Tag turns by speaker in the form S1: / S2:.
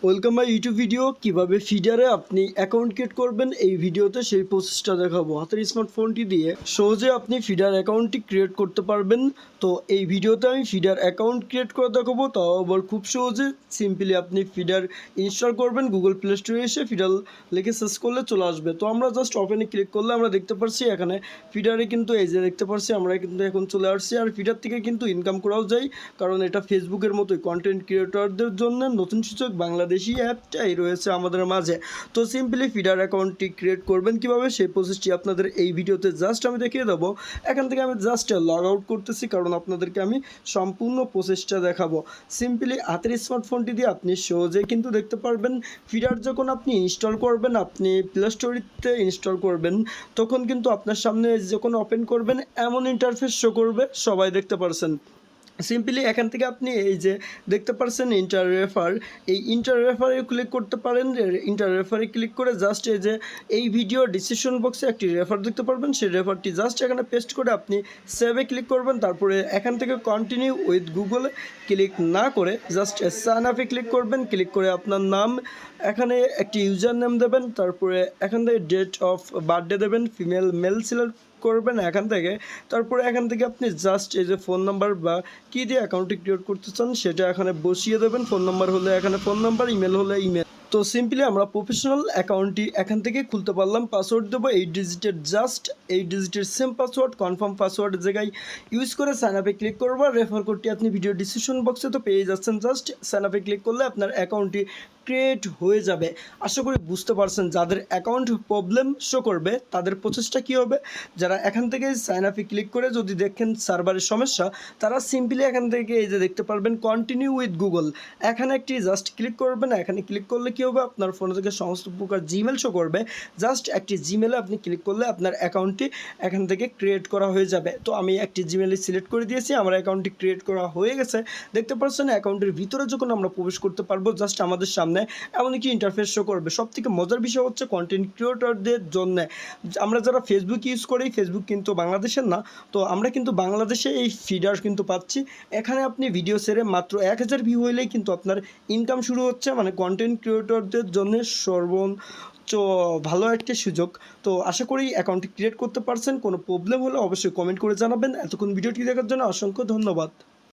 S1: Welcome my YouTube video. কিভাবে ফিডারে আপনি account create করবেন এই ভিডিওতে সেই প্রসেসটা দেখাবো। হাতের স্মার্টফোনটি দিয়ে সহজে আপনি ফিডার অ্যাকাউন্টটি ক্রিয়েট করতে পারবেন। তো এই ভিডিওতে আমি ফিডার অ্যাকাউন্ট ক্রিয়েট করে দেখাবো, তাও আবার খুব সহজে। সিম্পলি আপনি ফিডার ইনস্টল করবেন, গুগল প্লে স্টোরে এসে ফিডার লিখে সার্চ করলে চলে আসবে। তো আমরা জাস্ট ওপেনে ক্লিক করলে আমরা দেখতে পাচ্ছি এখানে ফিডারে কিন্তু এই যে দেখতে পাচ্ছি আমরা কিন্তু এখন চলে আসছি। আর ফিডার থেকে কিন্তু ইনকাম করাও যায়, কারণ এটা ফেসবুকের মতোই কন্টেন্ট ক্রিয়েটরদের জন্য নতুন সুযোগ বাংলাদেশি অ্যাপটাই রয়েছে আমাদের মাঝে। তো সিম্পলি ফিডার অ্যাকাউন্টটি ক্রিয়েট করবেন কীভাবে সেই প্রসেসটি আপনাদের এই ভিডিওতে জাস্ট আমি দেখিয়ে দেবো। এখান থেকে আমি জাস্ট লগ আউট করতেছি, কারণ আপনাদেরকে আমি সম্পূর্ণ প্রসেসটা দেখাবো। সিম্পলি হাতের স্মার্টফোনটি দিয়ে আপনি সহজেই কিন্তু দেখতে পারবেন। ফিডার যখন আপনি ইনস্টল করবেন, আপনি প্লে স্টোরিতে ইনস্টল করবেন, তখন কিন্তু আপনার সামনে যখন ওপেন করবেন এমন ইন্টারফেস শো করবে, সবাই দেখতে পারছেন। সিম্পলি এখান থেকে আপনি এই যে দেখতে পাচ্ছেন ইন্টার রেফার, এই ইন্টার রেফারে ক্লিক করতে পারেন। ইন্টার রেফারে ক্লিক করে জাস্ট এই যে এই ভিডিও ডিসক্রিপশন বক্সে একটি রেফার দেখতে পারবেন, সেই রেফারটি জাস্ট এখানে পেস্ট করে আপনি সেভে ক্লিক করবেন। তারপরে এখান থেকে কন্টিনিউ উইথ গুগলে ক্লিক না করে জাস্ট সাইন আপে ক্লিক করবেন। ক্লিক করে আপনার নাম, এখানে একটি ইউজার নেম দেবেন, তারপরে এখান থেকে ডেট অফ বার্থডে দেবেন, ফিমেল মেল সিলেক্ট করবেন এখান থেকে। তারপরে এখান থেকে আপনি জাস্ট এই যে ফোন নাম্বার বা কী দিয়ে অ্যাকাউন্টটি ক্রিয়েট করতে চান সেটা এখানে বসিয়ে দেবেন। ফোন নাম্বার হলে এখানে ফোন নাম্বার, ইমেল হলে ইমেল। তো সিম্পলি আমরা প্রফেশনাল অ্যাকাউন্টটি এখান থেকে খুলতে পারলাম। পাসওয়ার্ড দেবো 8 ডিজিটের, জাস্ট 8 ডিজিটের সেম পাসওয়ার্ড, কনফার্ম পাসওয়ার্ডের জায়গায় ইউজ করে সাইন আপে ক্লিক করবো। রেফার কোডটি আপনি ভিডিও ডিসক্রিপশন বক্সে তো পেয়ে যাচ্ছেন, জাস্ট সাইন আপে ক্লিক করলে আপনার অ্যাকাউন্টটি ক্রিয়েট হয়ে যাবে। আশা করি বুঝতে পারছেন। যাদের অ্যাকাউন্ট প্রবলেম শো করবে তাদের প্রসেসটা কী হবে, যারা এখান থেকে সাইন আপে ক্লিক করে যদি দেখেন সার্ভারের সমস্যা, তারা সিম্পলি এখান থেকে এই যে দেখতে পারবেন কন্টিনিউ উইথ গুগল, এখানে একটি জাস্ট ক্লিক করবেন। এখানে ক্লিক করলে কী হবে, আপনার ফোনে থেকে সমস্ত প্রকার জিমেল শো করবে। জাস্ট একটি জিমেলে আপনি ক্লিক করলে আপনার অ্যাকাউন্টটি এখান থেকে ক্রিয়েট করা হয়ে যাবে। তো আমি একটি জিমেলে সিলেক্ট করে দিয়েছি, আমার অ্যাকাউন্টটি ক্রিয়েট করা হয়ে গেছে। দেখতে পাচ্ছেন অ্যাকাউন্টের ভিতরে যখন আমরা প্রবেশ করতে পারবো, জাস্ট আমাদের সামনে এমন একটি ইন্টারফেস শো করবে। সবথেকে মজার বিষয় হচ্ছে কন্টেন্ট ক্রিয়েটরদের জন্য, আমরা যারা ফেসবুক ইউজ করি, ফেসবুক কিন্তু বাংলাদেশের না, তো আমরা কিন্তু বাংলাদেশে এই ফিডার কিন্তু পাচ্ছি। এখানে আপনি ভিডিও ছেড়ে মাত্র 1000 ভিউ হইলেই কিন্তু আপনার ইনকাম শুরু হচ্ছে, মানে কন্টেন্ট ক্রিয়েটরদের জন্য সর্বোচ্চ ভালো একটি সুযোগ। তো আশা করি অ্যাকাউন্টটি ক্রিয়েট করতে পারছেন। কোনো প্রবলেম হলে অবশ্যই কমেন্ট করে জানাবেন। এতক্ষণ ভিডিওটি দেখার জন্য অসংখ্য ধন্যবাদ।